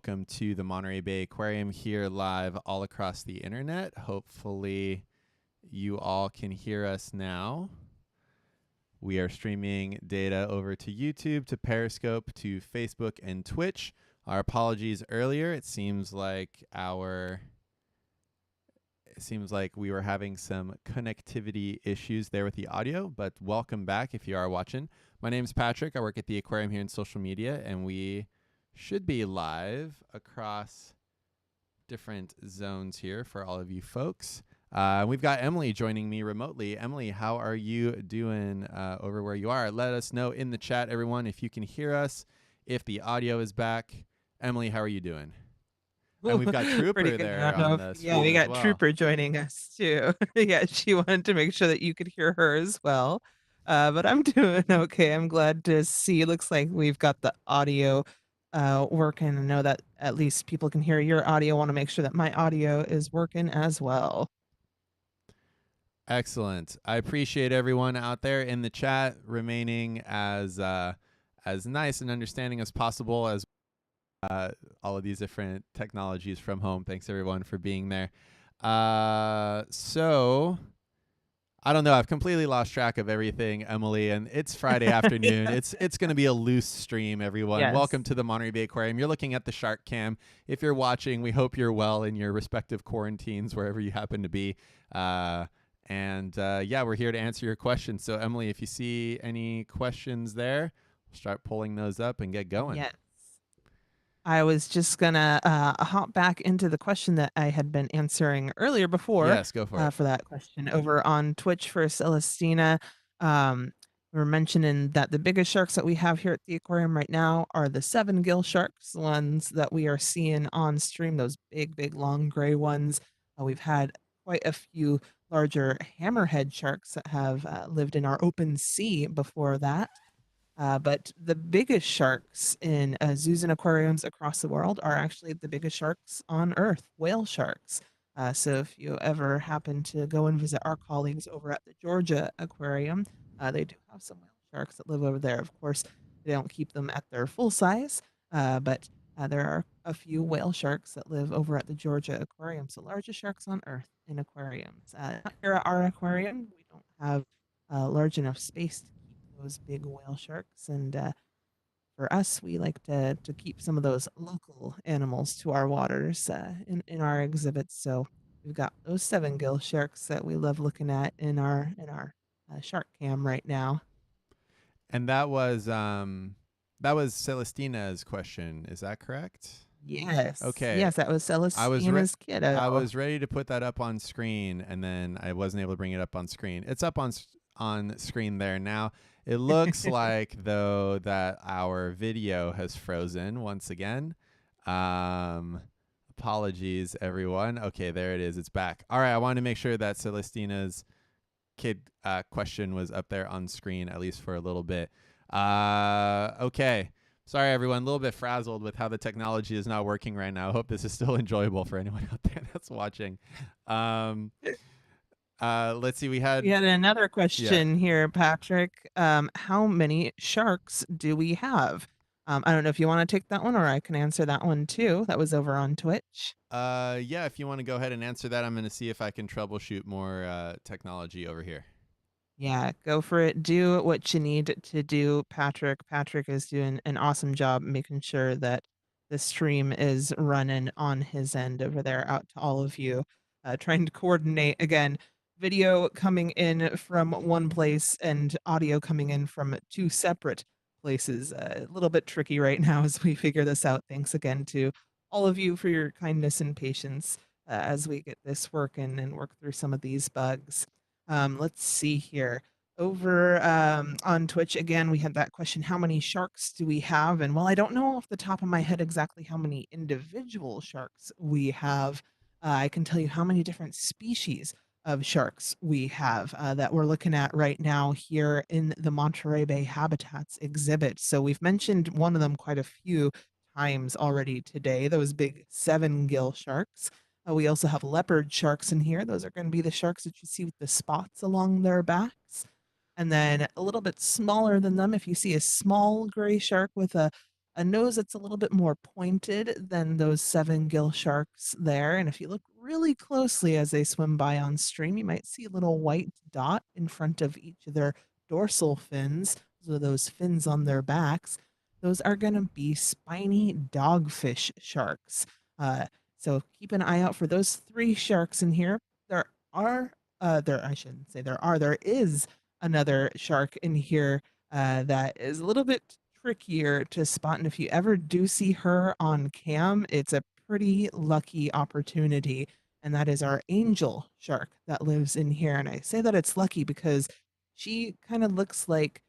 welcome to the Monterey Bay Aquarium here live all across the internet. Hopefully you all can hear us now. We are streaming data over to YouTube, to Periscope, to Facebook and Twitch. Our apologies earlier. It seems like we were having some connectivity issues there with the audio, but welcome back if you are watching. My name is Patrick. I work at the aquarium here in social media, and we should be live across different zones here for all of you folks. We've got Emily joining me remotely. Emily, how are you doing over where you are? Let us know in the chat, everyone, if you can hear us, if the audio is back. Emily, how are you doing? And we've got Trooper there on the screen we as got well. Trooper joining us too. Yeah, she wanted to make sure that you could hear her as well. But I'm doing okay. I'm glad to see. Looks like we've got the audio working. I know that at least people can hear your audio. Want to make sure that my audio is working as well. Excellent. I appreciate everyone out there in the chat remaining as nice and understanding as possible as all of these different technologies from home. Thanks everyone for being there. So I don't know. I've completely lost track of everything, Emily, and it's Friday afternoon. Yeah. It's going to be a loose stream, everyone. Yes. Welcome to the Monterey Bay Aquarium. You're looking at the shark cam. If you're watching, we hope you're well in your respective quarantines, wherever you happen to be. Yeah, we're here to answer your questions. So, Emily, if you see any questions there, we'll start pulling those up and get going. Yes. I was just gonna hop back into the question that I had been answering earlier before. Yes, go for it. For that question over on Twitch for Celestina. We were mentioning that the biggest sharks that we have here at the aquarium right now are the 7-gill sharks, the ones that we are seeing on stream, those big, long gray ones. We've had quite a few larger hammerhead sharks that have lived in our open sea before that. But the biggest sharks in zoos and aquariums across the world are actually the biggest sharks on Earth, whale sharks. So if you ever happen to go and visit our colleagues over at the Georgia Aquarium, they do have some whale sharks that live over there. Of course, they don't keep them at their full size, but there are a few whale sharks that live over at the Georgia Aquarium. So largest sharks on Earth in aquariums. Here at our aquarium, we don't have large enough space to those big whale sharks, and for us we like to keep some of those local animals to our waters in our exhibits. So we've got those 7-gill sharks that we love looking at in our shark cam right now. And that was Celestina's question. Is that correct? Yes. Okay. Yes, that was Celestina's kiddo. I was ready to put that up on screen, and then I wasn't able to bring it up on screen. It's up on screen there now. It looks like, though, that our video has frozen once again. Apologies, everyone. Okay, there it is. It's back. All right, I wanted to make sure that Celestina's kid question was up there on screen, at least for a little bit. Okay. Sorry, everyone. A little bit frazzled with how the technology is not working right now. I hope this is still enjoyable for anyone out there that's watching. Let's see. We had another question here, Patrick. How many sharks do we have? I don't know if you want to take that one, or I can answer that one too. That was over on Twitch. Yeah, if you want to go ahead and answer that, I'm going to see if I can troubleshoot more technology over here. Yeah, go for it. Do what you need to do, Patrick. Patrick is doing an awesome job making sure that the stream is running on his end over there out to all of you. Trying to coordinate, again, video coming in from one place and audio coming in from two separate places. A little bit tricky right now as we figure this out. Thanks again to all of you for your kindness and patience as we get this working and work through some of these bugs. Let's see here. Over on Twitch, again, we had that question, how many sharks do we have? And while I don't know off the top of my head exactly how many individual sharks we have, I can tell you how many different species of sharks we have that we're looking at right now here in the Monterey Bay Habitats exhibit. So we've mentioned one of them quite a few times already today, those big 7-gill sharks. We also have leopard sharks in here. Those are going to be the sharks that you see with the spots along their backs. And then a little bit smaller than them, if you see a small gray shark with a a nose that's a little bit more pointed than those seven gill sharks there. And if you look really closely as they swim by on stream, you might see a little white dot in front of each of their dorsal fins. So those fins on their backs, those are going to be spiny dogfish sharks. So keep an eye out for those three sharks in here. There are, I shouldn't say there is another shark in here that is a little bit trickier to spot. And if you ever do see her on cam, it's a pretty lucky opportunity. And that is our angel shark that lives in here. And I say that it's lucky because she kind of looks like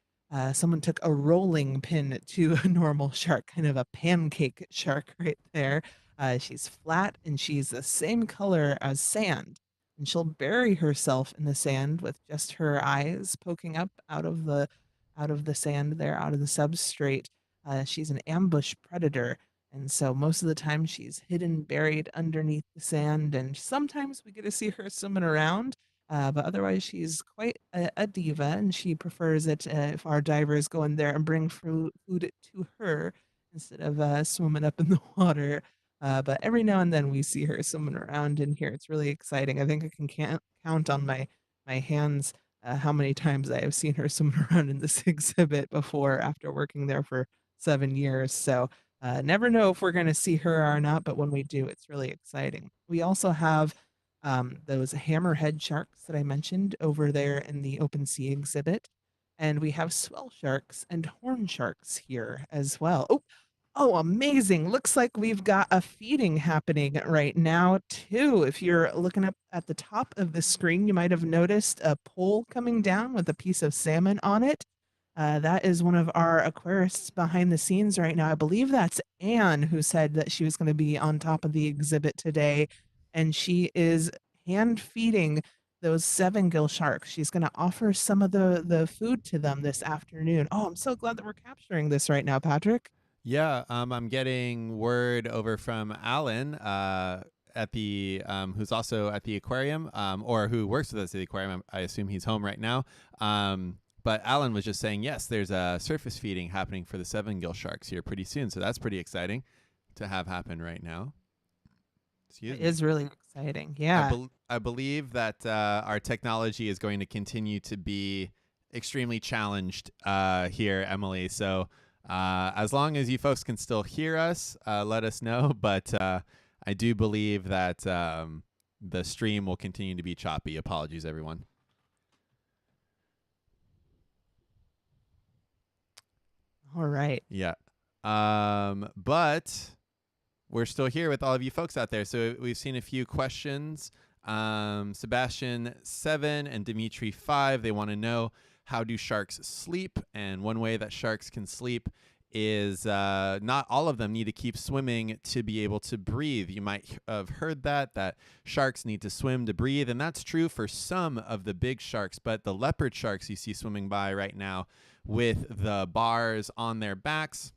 someone took a rolling pin to a normal shark, kind of a pancake shark right there. She's flat and she's the same color as sand. And she'll bury herself in the sand with just her eyes poking up out of the sand there, out of the substrate. She's an ambush predator. And so most of the time she's hidden, buried underneath the sand. And sometimes we get to see her swimming around. But otherwise, she's quite a diva, and she prefers it if our divers go in there and bring food to her instead of swimming up in the water. But every now and then we see her swimming around in here. It's really exciting. I think I can count on my hands how many times I have seen her swimming around in this exhibit before after working there for 7 years. So never know if we're going to see her or not, but when we do, it's really exciting. We also have those hammerhead sharks that I mentioned over there in the open sea exhibit. And we have swell sharks and horn sharks here as well. Oh, amazing. Looks like we've got a feeding happening right now, too. If you're looking up at the top of the screen, you might have noticed a pole coming down with a piece of salmon on it. That is one of our aquarists behind the scenes right now. I believe that's Anne who said that she was going to be on top of the exhibit today, and she is hand feeding those seven gill sharks. She's going to offer some of the food to them this afternoon. Oh, I'm so glad that we're capturing this right now, Patrick. Yeah, I'm getting word over from Alan at the who's also at the aquarium, or who works with us at the aquarium. I assume he's home right now. But Alan was just saying, yes, there's a surface feeding happening for the seven gill sharks here pretty soon. So that's pretty exciting to have happen right now. Excuse It me. is really exciting. Yeah. I believe that our technology is going to continue to be extremely challenged here, Emily. So as long as you folks can still hear us, let us know. But I do believe that the stream will continue to be choppy. Apologies, everyone. All right. Yeah. But we're still here with all of you folks out there. So we've seen a few questions. Sebastian 7 and Dimitri 5, they want to know, how do sharks sleep? And one way that sharks can sleep is not all of them need to keep swimming to be able to breathe. You might have heard that sharks need to swim to breathe, and that's true for some of the big sharks, but the leopard sharks you see swimming by right now with the bars on their backs,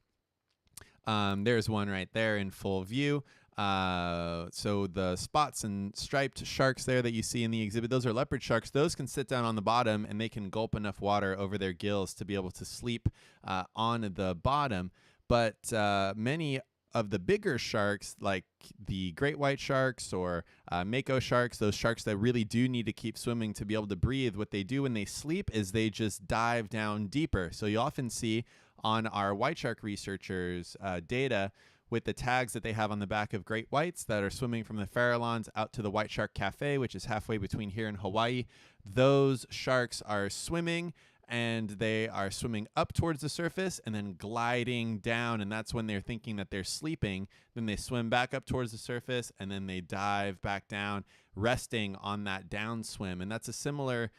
there's one right there in full view. So the spots and striped sharks there that you see in the exhibit, those are leopard sharks. Those can sit down on the bottom and they can gulp enough water over their gills to be able to sleep on the bottom. But many of the bigger sharks, like the great white sharks or mako sharks, those sharks that really do need to keep swimming to be able to breathe, what they do when they sleep is they just dive down deeper. So you often see on our white shark researchers' data with the tags that they have on the back of great whites that are swimming from the Farallons out to the White Shark Cafe, which is halfway between here and Hawaii. Those sharks are swimming, and they are swimming up towards the surface and then gliding down, and that's when they're thinking that they're sleeping. Then they swim back up towards the surface, and then they dive back down, resting on that downswim. And that's a similar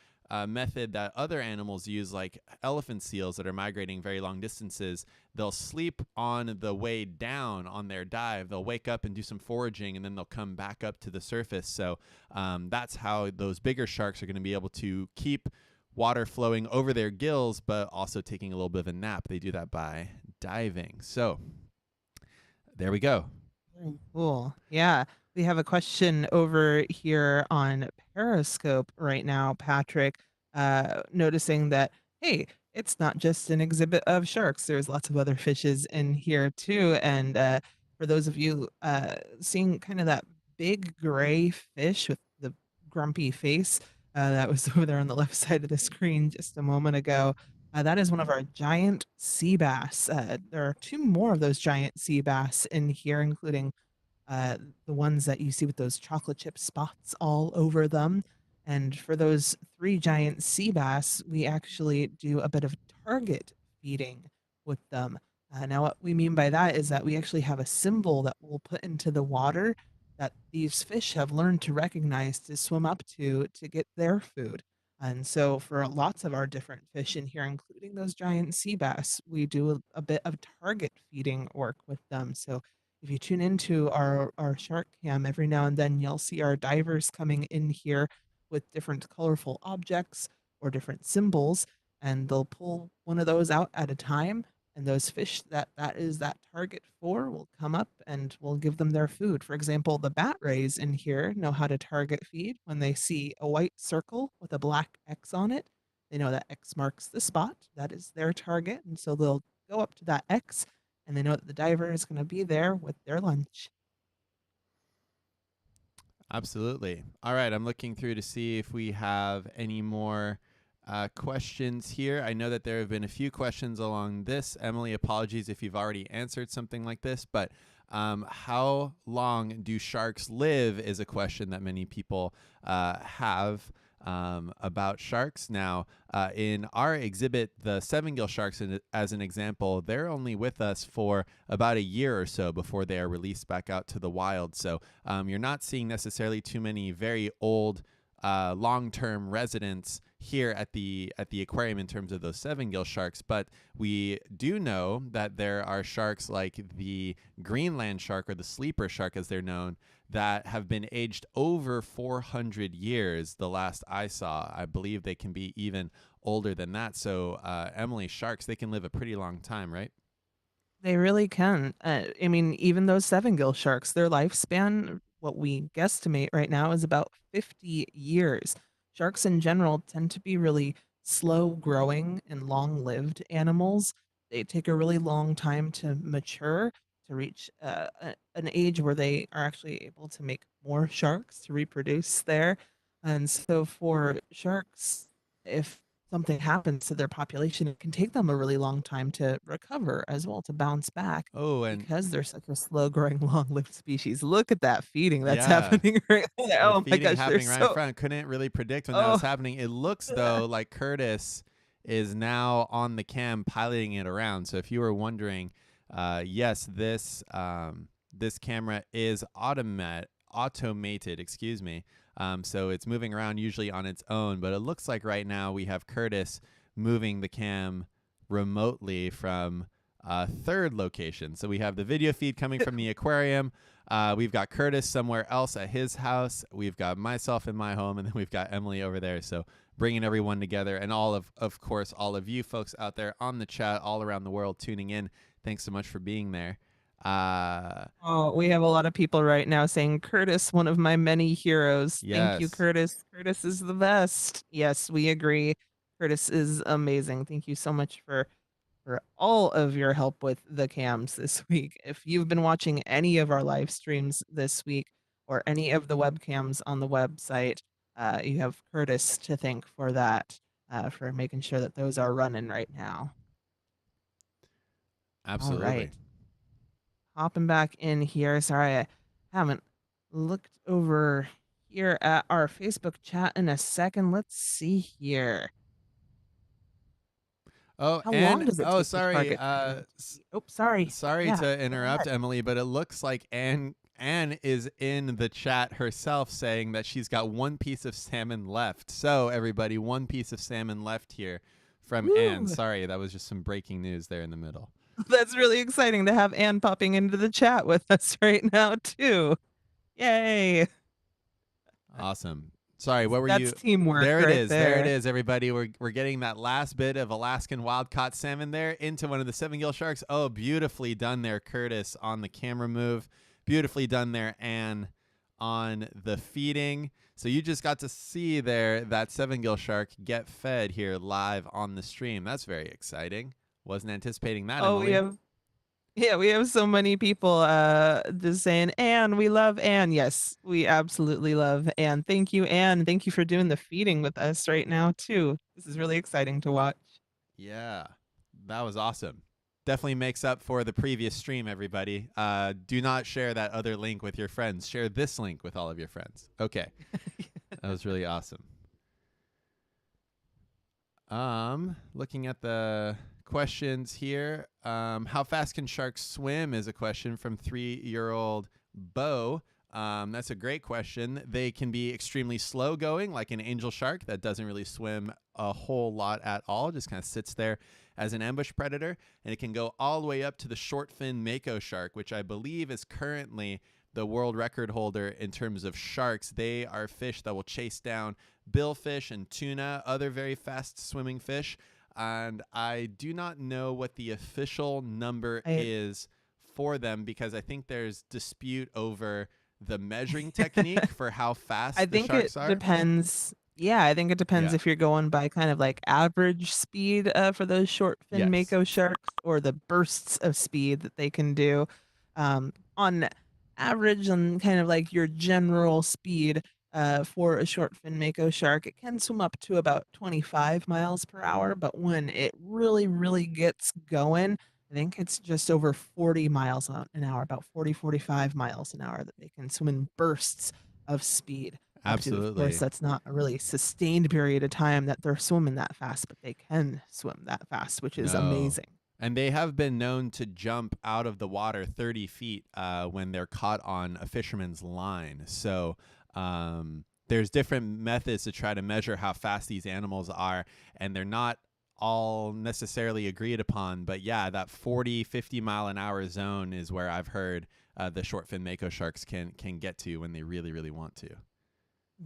method that other animals use, like elephant seals that are migrating very long distances. They'll sleep on the way down on their dive. They'll wake up and do some foraging, and then they'll come back up to the surface. So that's how those bigger sharks are going to be able to keep water flowing over their gills, but also taking a little bit of a nap. They do that by diving. So there we go. Very cool. Yeah. We have a question over here on Periscope right now, Patrick, noticing that, hey, It's not just an exhibit of sharks. There's lots of other fishes in here too. And for those of you seeing kind of that big gray fish with the grumpy face that was over there on the left side of the screen just a moment ago, that is one of our giant sea bass. There are two more of those giant sea bass in here, including uh, the ones that you see with those chocolate chip spots all over them. And for those three giant sea bass, we actually do a bit of target feeding with them. Now, what we mean by that is that we actually have a symbol that we'll put into the water that these fish have learned to recognize to swim up to get their food. And so, for lots of our different fish in here, including those giant sea bass, we do a bit of target feeding work with them. So, if you tune into our shark cam every now and then, you'll see our divers coming in here with different colorful objects or different symbols, and they'll pull one of those out at a time. And those fish that is that target for will come up and we'll give them their food. For example, the bat rays in here know how to target feed. When they see a white circle with a black X on it, they know that X marks the spot. That is their target. And so they'll go up to that X and they know that the diver is going to be there with their lunch. Absolutely. All right, I'm looking through to see if we have any more questions here. I know that there have been a few questions along this. Emily, apologies if you've already answered something like this, but how long do sharks live is a question that many people have about sharks. Now, in our exhibit, the seven gill sharks, as an example, they're only with us for about a year or so before they are released back out to the wild. So you're not seeing necessarily too many very old long-term residents here at the aquarium in terms of those seven gill sharks, but we do know that there are sharks like the Greenland shark, or the sleeper shark as they're known, that have been aged over 400 years. The last I saw, I believe they can be even older than that. So Emily, sharks, they can live a pretty long time, right? They really can. I mean, even those seven gill sharks, their lifespan, what we guesstimate right now, is about 50 years. Sharks in general tend to be really slow growing and long lived animals. They take a really long time to mature to reach an age where they are actually able to make more sharks to reproduce there. And so for sharks, if something happens to their population, it can take them a really long time to recover as well, to bounce back Oh, and because they're such a slow growing, long lived species. Look at that feeding that's yeah, happening right there. the Oh my feeding gosh, they're happening right in so, front. Couldn't really predict when that was oh, happening. It looks though like Curtis is now on the cam piloting it around. So if you were wondering, yes, this camera is automated. Excuse me. So it's moving around usually on its own, but it looks like right now we have Curtis moving the cam remotely from a third location. So we have the video feed coming from the aquarium. We've got Curtis somewhere else at his house. We've got myself in my home, and then we've got Emily over there. So bringing everyone together, and of course, all of you folks out there on the chat all around the world tuning in. Thanks so much for being there. oh, we have a lot of people right now saying, Curtis, one of my many heroes. Thank you, Yes, Curtis. Curtis is the best. Yes, we agree. Curtis is amazing. Thank you so much for all of your help with the cams this week. If you've been watching any of our live streams this week or any of the webcams on the website, you have Curtis to thank for that, for making sure that those are running right now. All absolutely. right. Hopping back in here. Sorry, I haven't looked over here at our Facebook chat in a second. Let's see here. Oh, How long and does it take to sorry. target feed? Oh, sorry. Sorry Yeah, to go interrupt, ahead. Emily, but it looks like Anne is in the chat herself saying that she's got one piece of salmon left. So everybody, one piece of salmon left here from Anne. Woo! Sorry, that was just some breaking news there in the middle. That's really exciting to have Anne popping into the chat with us right now, too. Yay! Awesome. Sorry, what were That's you? teamwork There it right is. There it there. is, everybody. We're getting that last bit of Alaskan wild caught salmon there into one of the seven gill sharks. Oh, beautifully done there, Curtis, on the camera move. Beautifully done there, Anne, on the feeding. So you just got to see there that 7-gill shark get fed here live on the stream. That's very exciting. Wasn't anticipating that, Oh, Emily. we have so many people just saying, Anne, we love Anne. Yes, we absolutely love Anne. Thank you, Anne. Thank you for doing the feeding with us right now, too. This is really exciting to watch. Yeah, that was awesome. Definitely makes up for the previous stream, everybody. Do not share that other link with your friends. Share this link with all of your friends. Okay. That was really awesome. Looking at the questions here. How fast can sharks swim is a question from 3-year-old Bo. That's a great question. They can be extremely slow going, like an angel shark that doesn't really swim a whole lot at all, just kind of sits there as an ambush predator. And it can go all the way up to the short fin mako shark, which I believe is currently the world record holder in terms of sharks. They are fish that will chase down billfish and tuna, other very fast swimming fish. And I do not know what the official number I is for them, because I think there's dispute over the measuring technique for how I fast the think it sharks are. depends. Yeah, I think it depends Yeah. if you're going by kind of like average speed for those short fin Yes. mako sharks or the bursts of speed that they can do. On average, on kind of like your general speed for a short fin mako shark, it can swim up to about 25 miles per hour. But when it really, really gets going, I think it's just over 40 miles an hour, about 40, 45 miles an hour that they can swim in bursts of speed up to. Of course, Absolutely. that's not a really sustained period of time that they're swimming that fast, but they can swim that fast, which is No. amazing. And they have been known to jump out of the water 30 feet when they're caught on a fisherman's line. So there's different methods to try to measure how fast these animals are, and they're not all necessarily agreed upon. But yeah, that 40, 50 mile an hour zone is where I've heard the short fin mako sharks can get to when they really, really want to.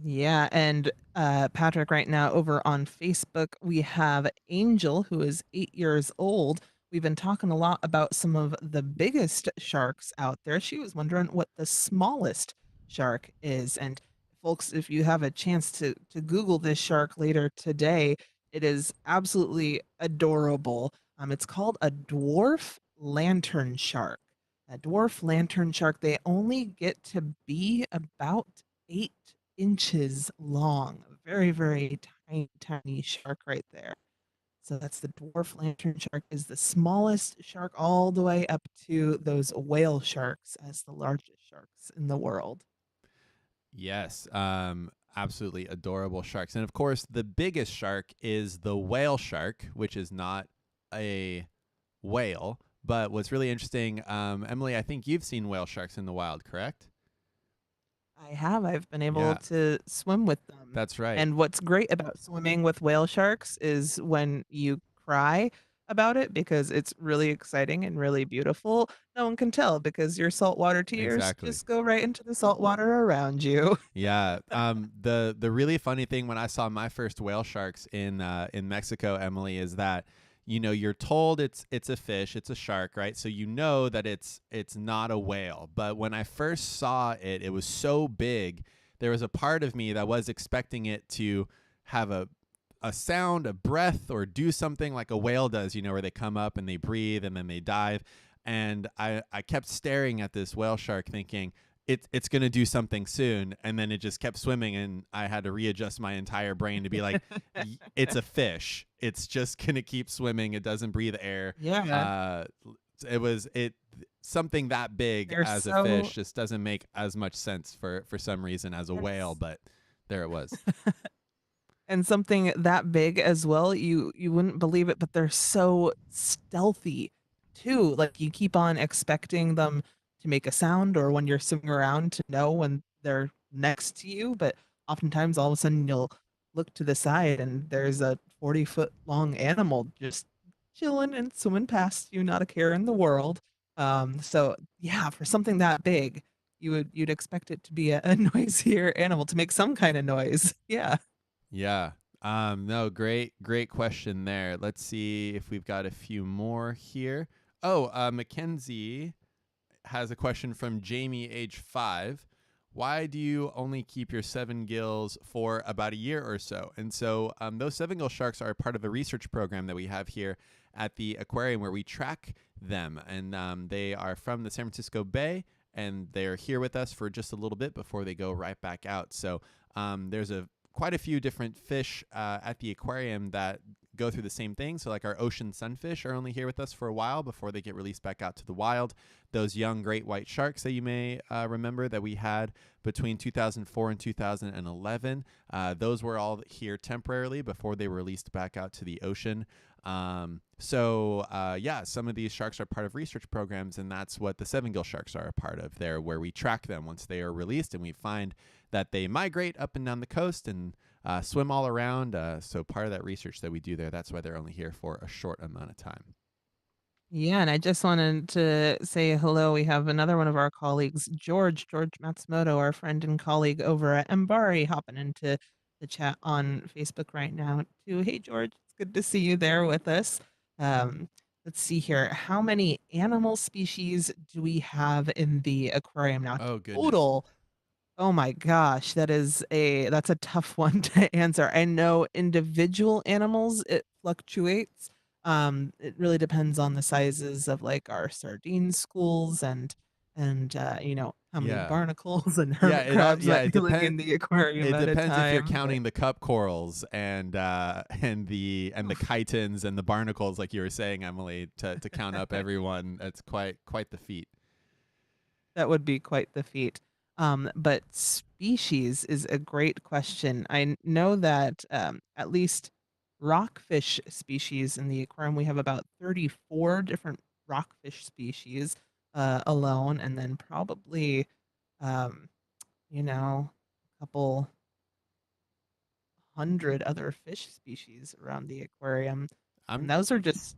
Yeah, and Patrick, right now over on Facebook, we have Angel, who is 8 years old. We've been talking a lot about some of the biggest sharks out there. She was wondering what the smallest shark is. And folks, if you have a chance to Google this shark later today, it is absolutely adorable. It's called a dwarf lantern shark. A dwarf lantern shark, they only get to be about 8 inches long. Very, very tiny, tiny shark right there. So that's the dwarf lantern shark is the smallest shark all the way up to those whale sharks as the largest sharks in the world. Yes, absolutely adorable sharks. And of course, the biggest shark is the whale shark, which is not a whale. But what's really interesting, Emily, I think you've seen whale sharks in the wild, correct? I have. I've been able Yeah, to swim with them. that's right. And what's great about swimming with whale sharks is when you cry about it because it's really exciting and really beautiful. No one can tell because your saltwater tears Exactly. just go right into the salt water around you. Yeah. The really funny thing when I saw my first whale sharks in Mexico, Emily, is that you're told it's a fish, it's a shark, right? So you know that it's not a whale. But when I first saw it, it was so big. There was a part of me that was expecting it to have a sound, a breath, or do something like a whale does, where they come up and they breathe and then they dive. And I kept staring at this whale shark thinking, it's going to do something soon. And then it just kept swimming, and I had to readjust my entire brain to be like, it's a fish. It's just going to keep swimming. It doesn't breathe air. Yeah, Uh, it something that big they're as a so fish just doesn't make as much sense for some reason as a whale, yes. but there it was. And something that big as well, you wouldn't believe it, but they're so stealthy too. Like you keep on expecting them to make a sound or when you're swimming around to know when they're next to you, but oftentimes all of a sudden you'll look to the side and there's a 40-foot long animal just chilling and swimming past you, not a care in the world. So yeah, for something that big, you'd expect it to be a noisier animal to make some kind of noise. Yeah. Yeah. No, great question there. Let's see if we've got a few more here. Oh, Mackenzie has a question from Jamie, age 5. why do you only keep your seven gills for about a year or so? And so those seven gill sharks are part of a research program that we have here at the aquarium where we track them. And they are from the San Francisco Bay, and they're here with us for just a little bit before they go right back out. So there's quite a few different fish at the aquarium that go through the same thing. So like our ocean sunfish are only here with us for a while before they get released back out to the wild. Those young great white sharks that you may remember that we had between 2004 and 2011, those were all here temporarily before they were released back out to the ocean. Yeah, some of these sharks are part of research programs, and that's what the seven gill sharks are a part of there, where we track them once they are released, and we find that they migrate up and down the coast and swim all around. So part of that research that we do there, that's why they're only here for a short amount of time. Yeah, and I just wanted to say hello. We have another one of our colleagues, George Matsumoto, our friend and colleague over at Embari, hopping into the chat on Facebook right now too. Hey, George, it's good to see you there with us. Let's see here. How many animal species do we have in the aquarium now? Oh, goodness. Total. Oh my gosh, that's a tough one to answer. I know individual animals, it fluctuates. It really depends on the sizes of like our sardine schools and how many Yeah. barnacles and Yeah, hermit crabs yeah, might it be living depends. in the aquarium It at a depends if you're time. counting the cup corals and the chitons and the barnacles, like you were saying, Emily, to count up everyone. It's quite the feat. That would be quite the feat. But species is a great question. I know that at least rockfish species in the aquarium, we have about 34 different rockfish species alone, and then probably, um, a couple hundred other fish species around the aquarium. And I'm those are just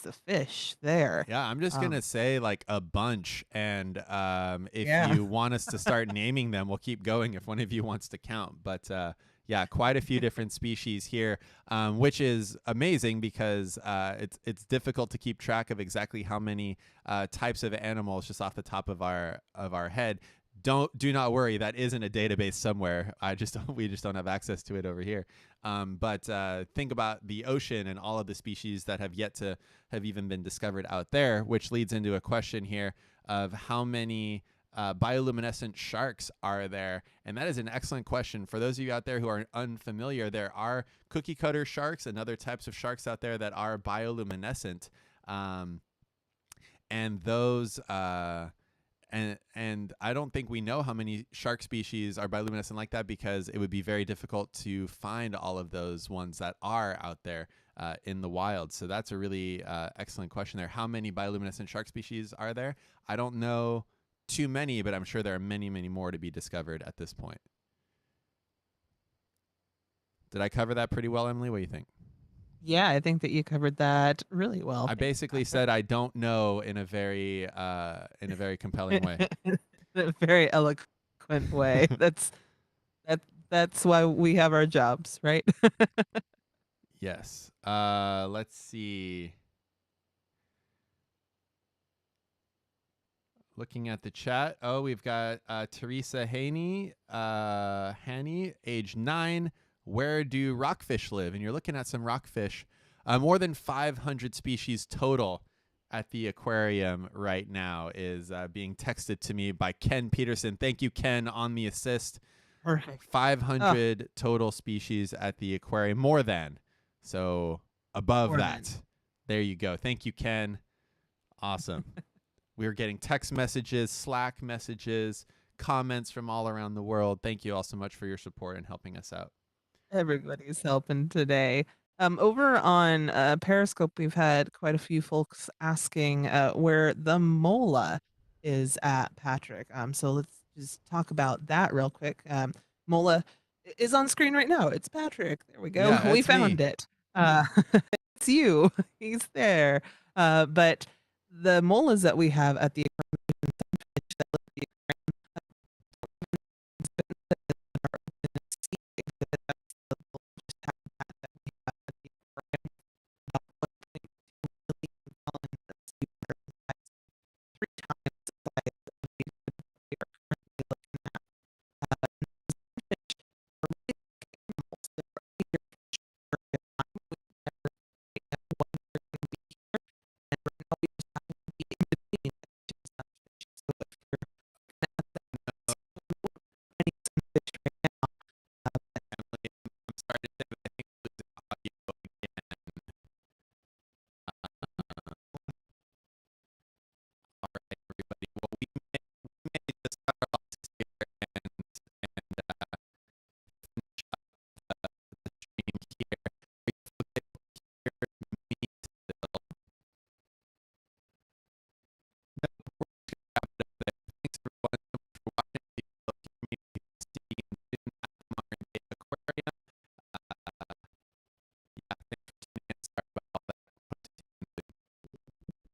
the fish there. Yeah, I'm just gonna Um, say like a bunch, and if yeah. you want us to start naming them, we'll keep going. If one of you wants to count, but yeah, quite a few different species here, which is amazing because it's difficult to keep track of exactly how many types of animals just off the top of our head. Do not worry, that is in a database somewhere. We just don't have access to it over here. But think about the ocean and all of the species that have yet to have even been discovered out there, which leads into a question here of how many bioluminescent sharks are there? And that is an excellent question. For those of you out there who are unfamiliar, there are cookie cutter sharks and other types of sharks out there that are bioluminescent. And those and I don't think we know how many shark species are bioluminescent like that, because it would be very difficult to find all of those ones that are out there in the wild. So that's a really excellent question there. How many bioluminescent shark species are there? I don't know too many, but I'm sure there are many, many more to be discovered at this point. Did I cover that pretty well, Emily? What do you think? Yeah, I think that you covered that really well. I Thanks, basically Patrick. said I don't know in a very compelling way. In a very eloquent way. That that's why we have our jobs, right? Yes. Let's see. Looking at the chat. Oh, we've got Teresa Haney, age 9. Where do rockfish live? And you're looking at some rockfish. More than 500 species total at the aquarium right now is being texted to me by Ken Peterson. Thank you, Ken, on the assist. Perfect. 500 total species at the aquarium. More than. So above More that. than. There you go. Thank you, Ken. Awesome. We were getting text messages, Slack messages, comments from all around the world. Thank you all so much for your support and helping us out. Everybody's helping today. Over on Periscope, we've had quite a few folks asking where the mola is at, Patrick. So let's just talk about that real quick. Mola is on screen right now. It's Patrick. There we go. Yeah, We that's found me. it. It's you. He's there. But the molas that we have at the